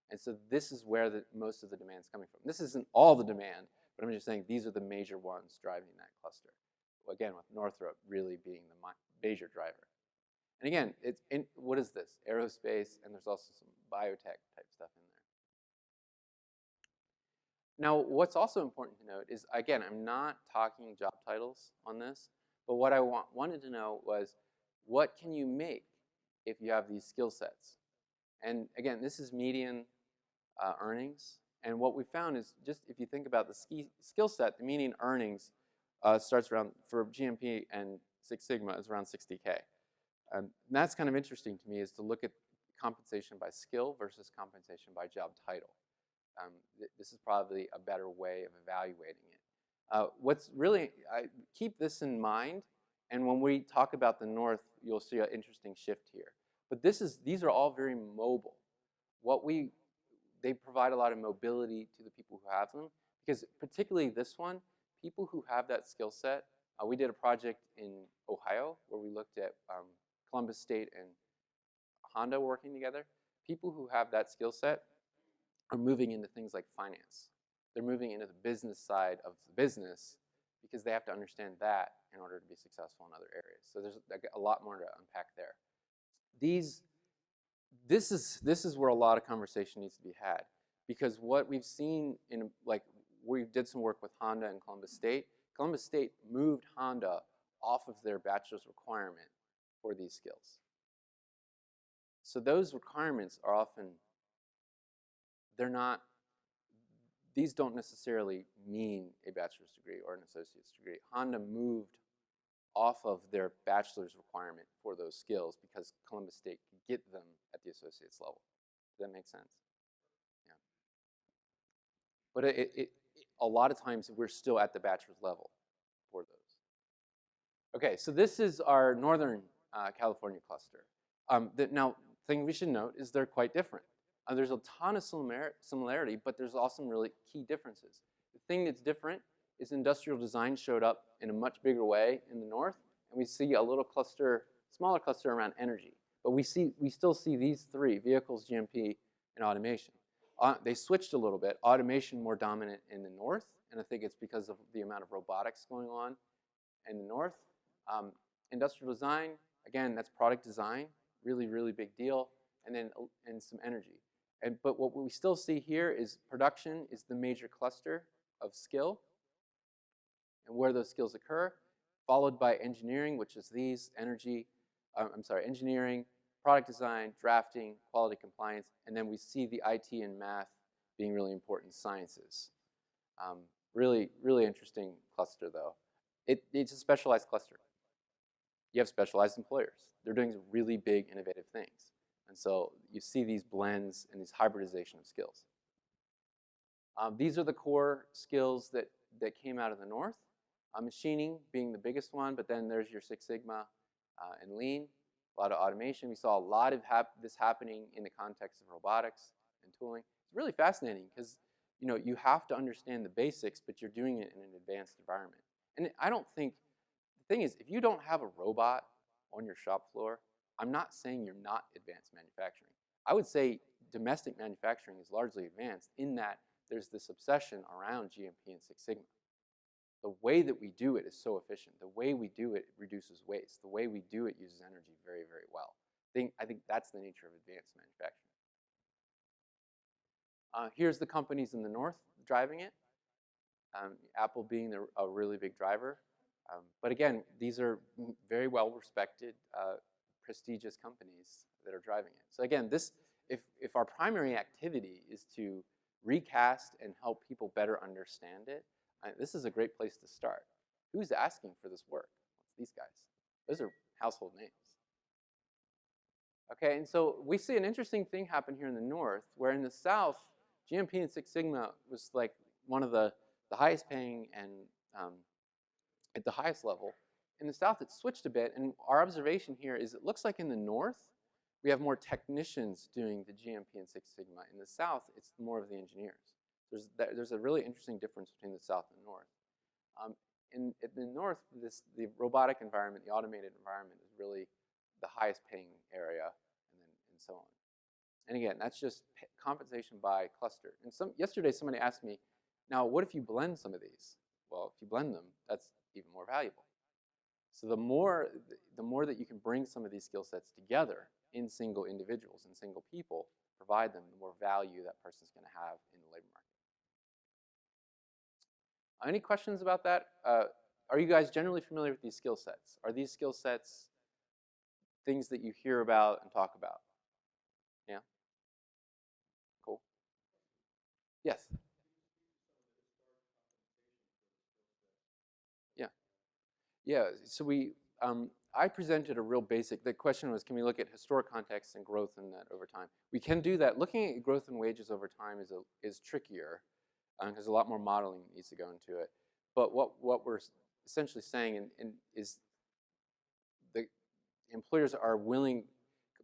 And so this is where most of the demand is coming from. This isn't all the demand, but I'm just saying these are the major ones driving that cluster. Again, with Northrop really being the major driver. And again, what is this? Aerospace, and there's also some biotech type stuff in there. Now, what's also important to note is, again, I'm not talking job titles on this, but what I wanted to know was, what can you make if you have these skill sets? And again, this is median earnings. And what we found is, just if you think about the skill set, the median earnings starts around, for GMP and Six Sigma is around 60K. And that's kind of interesting to me, is to look at compensation by skill versus compensation by job title. This is probably a better way of evaluating it. What's really, keep this in mind, and when we talk about the North, you'll see an interesting shift here. But these are all very mobile. They provide a lot of mobility to the people who have them, because particularly this one, people who have that skill set. We did a project in Ohio where we looked at Columbus State and Honda working together. People who have that skill set are moving into things like finance. They're moving into the business side of the business because they have to understand that in order to be successful in other areas. So there's a lot more to unpack there. This is where a lot of conversation needs to be had, because what we've seen we did some work with Honda and Columbus State. Columbus State moved Honda off of their bachelor's requirement for these skills. So those requirements are often, these don't necessarily mean a bachelor's degree or an associate's degree. Honda moved off of their bachelor's requirement for those skills because Columbus State could get them at the associate's level. Does that make sense? Yeah. But a lot of times we're still at the bachelor's level for those. Okay, so this is our Northern California cluster. Now, the thing we should note is they're quite different. There's a ton of similarity, but there's also some really key differences. The thing that's different is industrial design showed up in a much bigger way in the north, and we see a little cluster, smaller cluster around energy. But we still see these three: vehicles, GMP, and automation. They switched a little bit. Automation more dominant in the north, and I think it's because of the amount of robotics going on in the north. Industrial design, again, that's product design, really, really big deal, and then some energy. But what we still see here is production is the major cluster of skill and where those skills occur, followed by engineering, which is these: engineering, product design, drafting, quality compliance, and then we see the IT and math being really important sciences. Really, really interesting cluster, though. It's a specialized cluster. You have specialized employers. They're doing really big, innovative things. And so you see these blends and these hybridization of skills. These are the core skills that came out of the north. Machining being the biggest one, but then there's your Six Sigma and Lean. A lot of automation. We saw a lot of this happening in the context of robotics and tooling. It's really fascinating because you have to understand the basics, but you're doing it in an advanced environment. And I don't think, the thing is, if you don't have a robot on your shop floor, I'm not saying you're not advanced manufacturing. I would say domestic manufacturing is largely advanced in that there's this obsession around GMP and Six Sigma. The way that we do it is so efficient. The way we do it reduces waste. The way we do it uses energy very, very well. I think that's the nature of advanced manufacturing. Here's the companies in the north driving it. Apple being a really big driver. But again, these are very well-respected, prestigious companies that are driving it. So again, if our primary activity is to recast and help people better understand it, this is a great place to start. Who's asking for this work? It's these guys. Those are household names. Okay, and so we see an interesting thing happen here in the north, where in the south, GMP and Six Sigma was like one of the highest paying and at the highest level. In the south, it switched a bit, and our observation here is it looks like in the north, we have more technicians doing the GMP and Six Sigma. In the south, it's more of the engineers. There's a really interesting difference between the south and north. In the north, the robotic environment, the automated environment is really the highest paying area, and so on. And again, that's just compensation by cluster. And yesterday, somebody asked me, now what if you blend some of these? Well, if you blend them, that's even more valuable. So the more that you can bring some of these skill sets together in single individuals and single people, provide them, the more value that person's going to have in the labor market. Any questions about that? Are you guys generally familiar with these skill sets? Are these skill sets things that you hear about and talk about? Yeah? Cool. Yes? Yeah. Yeah, so I presented a real basic, the question was, can we look at historic context and growth in that over time? We can do that. Looking at growth in wages over time is trickier because a lot more modeling needs to go into it. But what we're essentially saying is the employers are willing,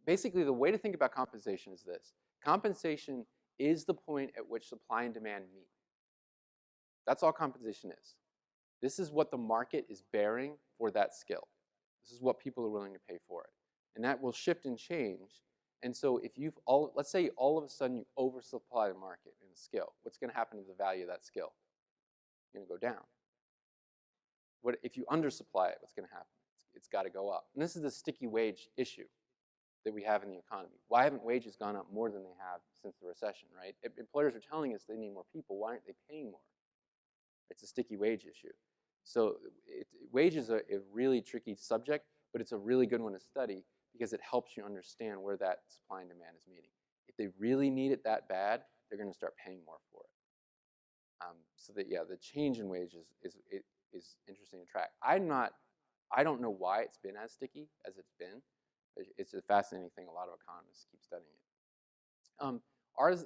basically the way to think about compensation is this. Compensation is the point at which supply and demand meet. That's all compensation is. This is what the market is bearing for that skill. This is what people are willing to pay for it. And that will shift and change. And so if you've let's say all of a sudden you oversupply the market in a skill, what's going to happen to the value of that skill? It's going to go down. What if you undersupply it, what's going to happen? It's got to go up. And this is the sticky wage issue that we have in the economy. Why haven't wages gone up more than they have since the recession, right? If employers are telling us they need more people, why aren't they paying more? It's a sticky wage issue. So wages are a really tricky subject, but it's a really good one to study because it helps you understand where that supply and demand is meeting. If they really need it that bad, they're going to start paying more for it. So that, yeah, the change in wages is interesting to track. I don't know why it's been as sticky as it's been. It's a fascinating thing. A lot of economists keep studying it.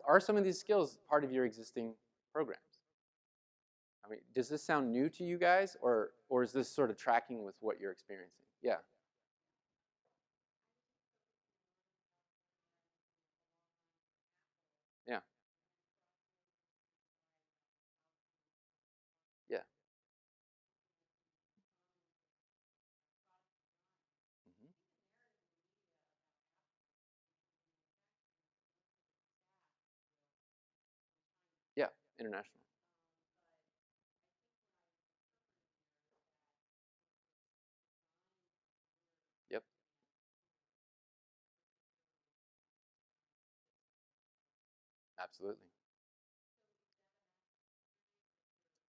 Are some of these skills part of your existing programs? I mean, does this sound new to you guys, or is this sort of tracking with what you're experiencing? Yeah. Yeah. Yeah. Mm-hmm. Yeah. International. Yep. Absolutely.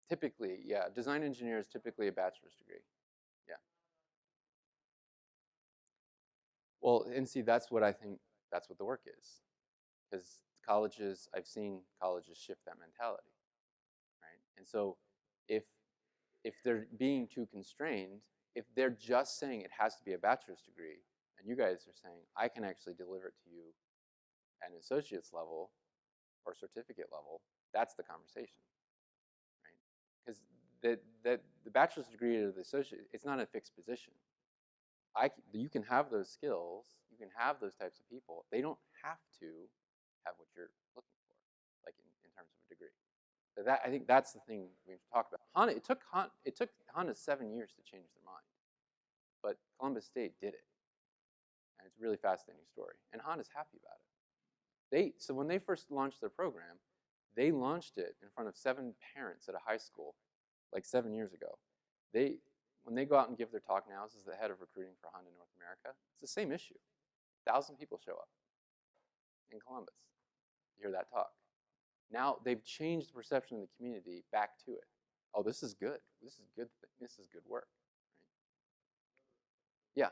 Typically, yeah. Design engineer is typically a bachelor's degree. Yeah. Well, and see, that's what I think. That's what the work is, because colleges. I've seen colleges shift that mentality, right? And so, if they're being too constrained, if they're just saying it has to be a bachelor's degree, and you guys are saying I can actually deliver it to you at an associate's level or certificate level, that's the conversation, right? Because the bachelor's degree or the associate, it's not a fixed position. You can have those skills, you can have those types of people. They don't have to have what you're looking for, like in terms of a degree. So I think that's the thing we have to talk about. Honda, it took Honda 7 years to change their mind, but Columbus State did it, and it's a really fascinating story. And Honda's happy about it. So when they first launched their program, they launched it in front of 7 parents at a high school, like 7 years ago. When they go out and give their talk now, this is the head of recruiting for Honda North America. It's the same issue. 1,000 people show up in Columbus to hear that talk. Now they've changed the perception of the community back to it. Oh, this is good. This is good. This is good work. Right? Yeah.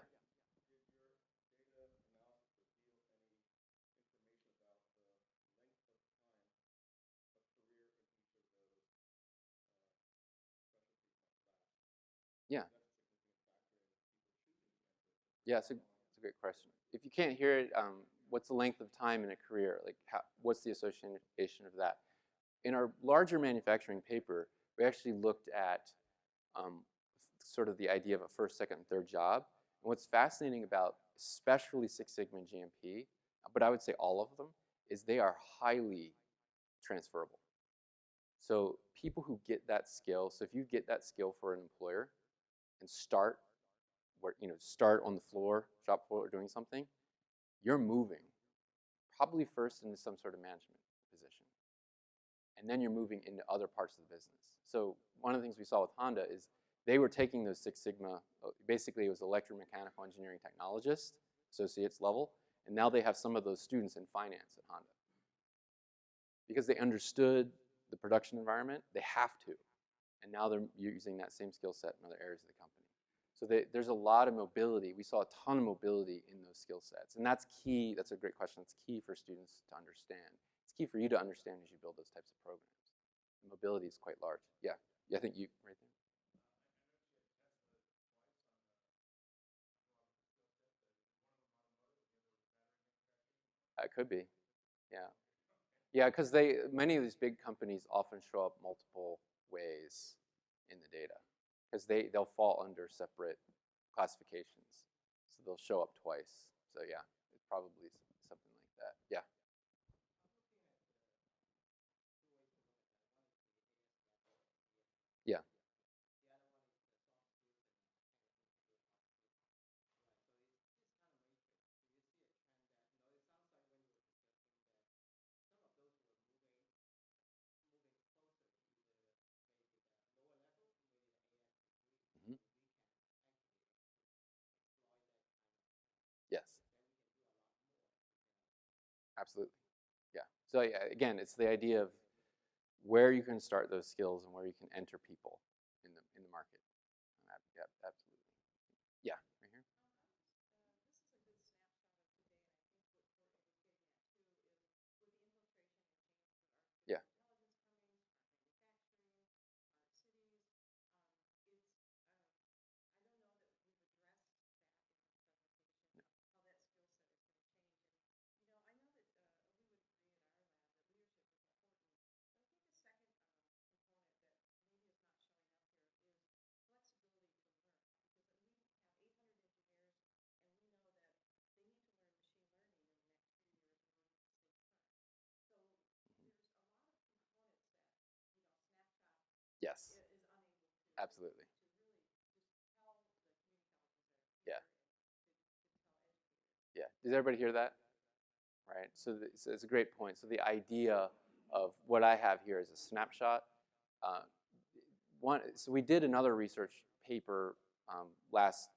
Yeah. Yeah, it's a great question. If you can't hear it, what's the length of time in a career? Like, what's the association of that? In our larger manufacturing paper, we actually looked at sort of the idea of a first, second, and third job. And what's fascinating about especially Six Sigma and GMP, but I would say all of them, is they are highly transferable. So people who get that skill, so if you get that skill for an employer and start on the floor, shop floor, or doing something, you're moving probably first into some sort of management position. And then you're moving into other parts of the business. So one of the things we saw with Honda is they were taking those Six Sigma, basically it was electromechanical engineering technologist, associates level, and now they have some of those students in finance at Honda. Because they understood the production environment, they have to. And now they're using that same skill set in other areas of the company. So there's a lot of mobility. We saw a ton of mobility in those skill sets. And that's key. That's a great question. It's key for students to understand. It's key for you to understand as you build those types of programs. The mobility is quite large. Yeah. Yeah, I think you, right there. It could be. Yeah. Yeah, because many of these big companies often show up multiple ways in the data, because they'll fall under separate classifications, so they'll show up twice. So yeah, it's probably something like that. Yeah. Yeah. Mhm. Yes. Absolutely. Yeah. So yeah, again, it's the idea of where you can start those skills and where you can enter people in the market. Yeah, absolutely. Yeah, right here. Yeah. Yes. Absolutely. Yeah. Yeah. Does everybody hear that? Right. So it's a great point. So the idea of what I have here is a snapshot. Uh, so we did another research paper last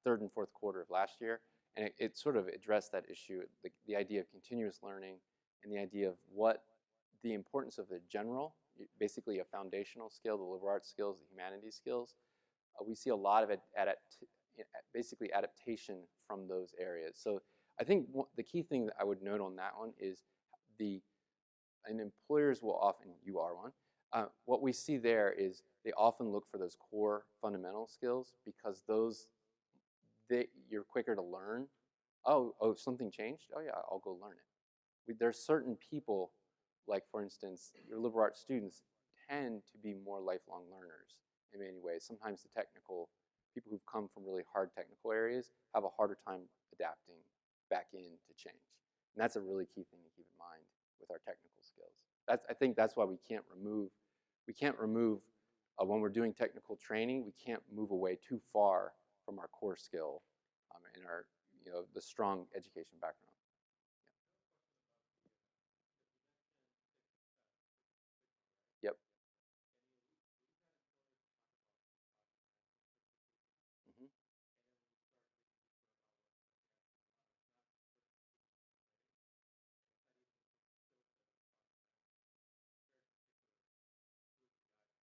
third and fourth quarter of last year, and it sort of addressed that issue, the idea of continuous learning and the idea of what the importance of the general, basically a foundational skill, the liberal arts skills, the humanities skills. We see a lot of basically adaptation from those areas. So I think the key thing that I would note on that one is and employers will often, you are one, what we see there is they often look for those core fundamental skills because you're quicker to learn. Oh, something changed? Oh yeah, I'll go learn it. There's certain people, like for instance, your liberal arts students tend to be more lifelong learners in many ways. Sometimes the technical people who've come from really hard technical areas have a harder time adapting back into change. And that's a really key thing to keep in mind with our technical skills. I think that's why we can't remove when we're doing technical training, we can't move away too far from our core skill and our, the strong education background. Yep. Hmm.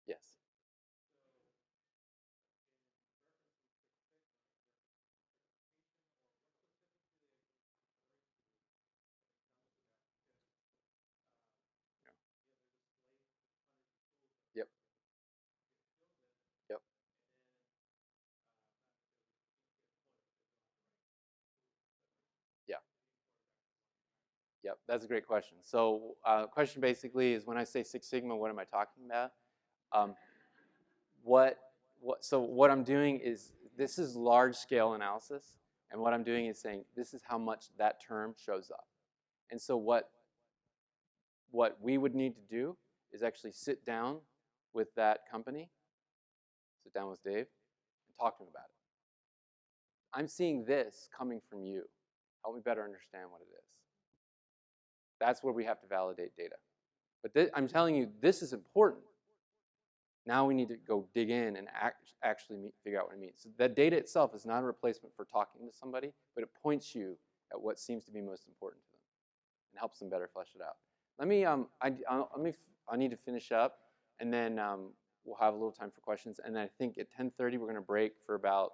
Yes. Yep. Yep. Yeah. Yep. That's a great question. So, question basically is when I say Six Sigma, what am I talking about? Um, so what I'm doing is this is large scale analysis, and what I'm doing is saying this is how much that term shows up. And so what we would need to do is actually sit down with that company, sit down with Dave, and talk to him about it. I'm seeing this coming from you. Help me better understand what it is. That's where we have to validate data. But I'm telling you, this is important. Now we need to go dig in and actually figure out what it means. So that data itself is not a replacement for talking to somebody, but it points you at what seems to be most important to them and helps them better flesh it out. Let me, I need to finish up, and then we'll have a little time for questions. And then I think at 10:30 we're going to break for about,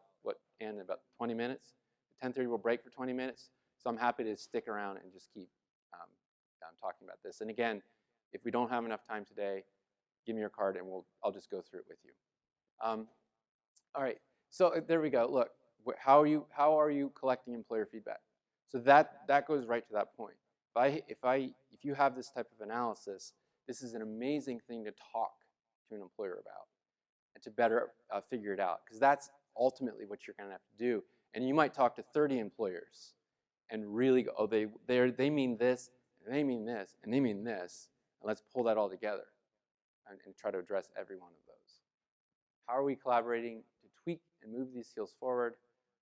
about 20 minutes. At 10:30 we'll break for 20 minutes. So I'm happy to stick around and just keep talking about this. And again, if we don't have enough time today, give me your card and I'll just go through it with you. All right, so there we go. Look, how are you collecting employer feedback? So that goes right to that point. if you have this type of analysis, this is an amazing thing to talk to an employer about and to better figure it out, because that's ultimately what you're going to have to do. And you might talk to 30 employers and really go, oh, they mean this, and they mean this, and they mean this, and let's pull that all together and try to address every one of those. How are we collaborating to tweak and move these skills forward?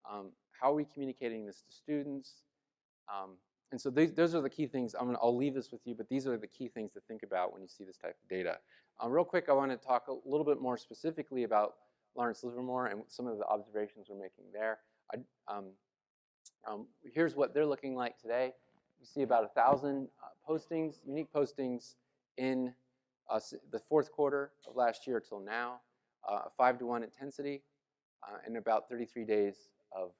How are we communicating this to students? And so those are the key things. I'll leave this with you, but these are the key things to think about when you see this type of data. Real quick, I want to talk a little bit more specifically about Lawrence Livermore and some of the observations we're making there. Here's what they're looking like today. You see about 1,000 postings, unique postings in the fourth quarter of last year till now, a 5-to-1 intensity, and about 33 days of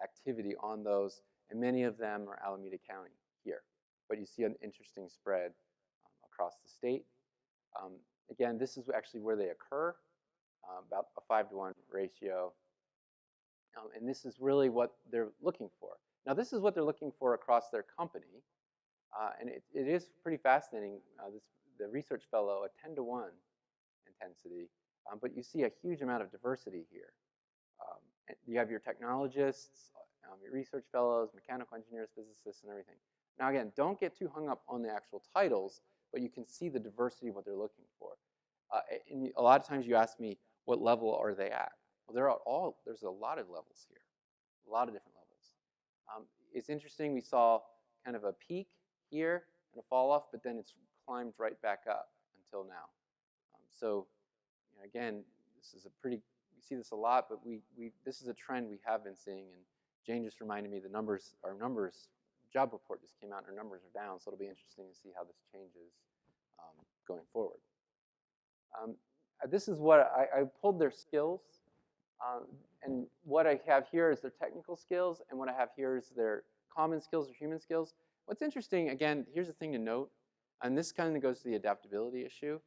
activity on those, and many of them are Alameda County here. But you see an interesting spread across the state. Again, this is actually where they occur, about a 5-to-1 ratio. And this is really what they're looking for. Now, this is what they're looking for across their company. And it is pretty fascinating. The research fellow, a 10-to-1 intensity. But you see a huge amount of diversity here. You have your technologists, your research fellows, mechanical engineers, physicists, and everything. Now, again, don't get too hung up on the actual titles, but you can see the diversity of what they're looking for. And a lot of times you ask me, what level are they at? Well, there's a lot of levels here, a lot of different levels. It's interesting, we saw kind of a peak here and a fall off, but then it's climbed right back up until now. So, you know, again, this is we see this a lot, but this is a trend we have been seeing, and Jane just reminded me our numbers, job report just came out, and our numbers are down, so it'll be interesting to see how this changes going forward. This is what I pulled their skills, and what I have here is their technical skills, and what I have here is their common skills or human skills. What's interesting, again, here's the thing to note, and this kind of goes to the adaptability issue.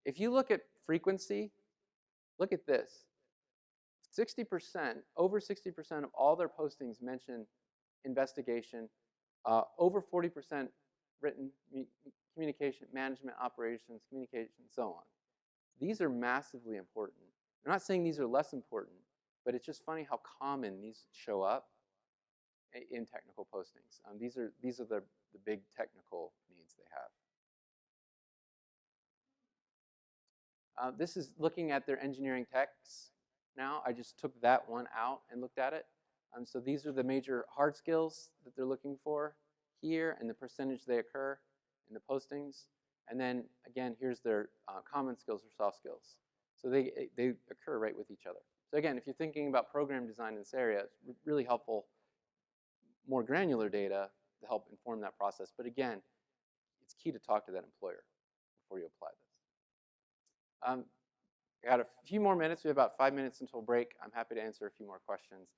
If you look at frequency, look at this. 60%, over 60% of all their postings mention investigation, over 40% written communication, management, operations, communication, and so on. These are massively important. I'm not saying these are less important, but it's just funny how common these show up in technical postings. These are the big technical needs they have. This is looking at their engineering techs now. I just took that one out and looked at it. So these are the major hard skills that they're looking for here, and the percentage they occur in the postings. And then, again, here's their common skills or soft skills. So they occur right with each other. So again, if you're thinking about program design in this area, it's really helpful, more granular data to help inform that process. But again, it's key to talk to that employer before you apply this. I got a few more minutes. We have about 5 minutes until break. I'm happy to answer a few more questions.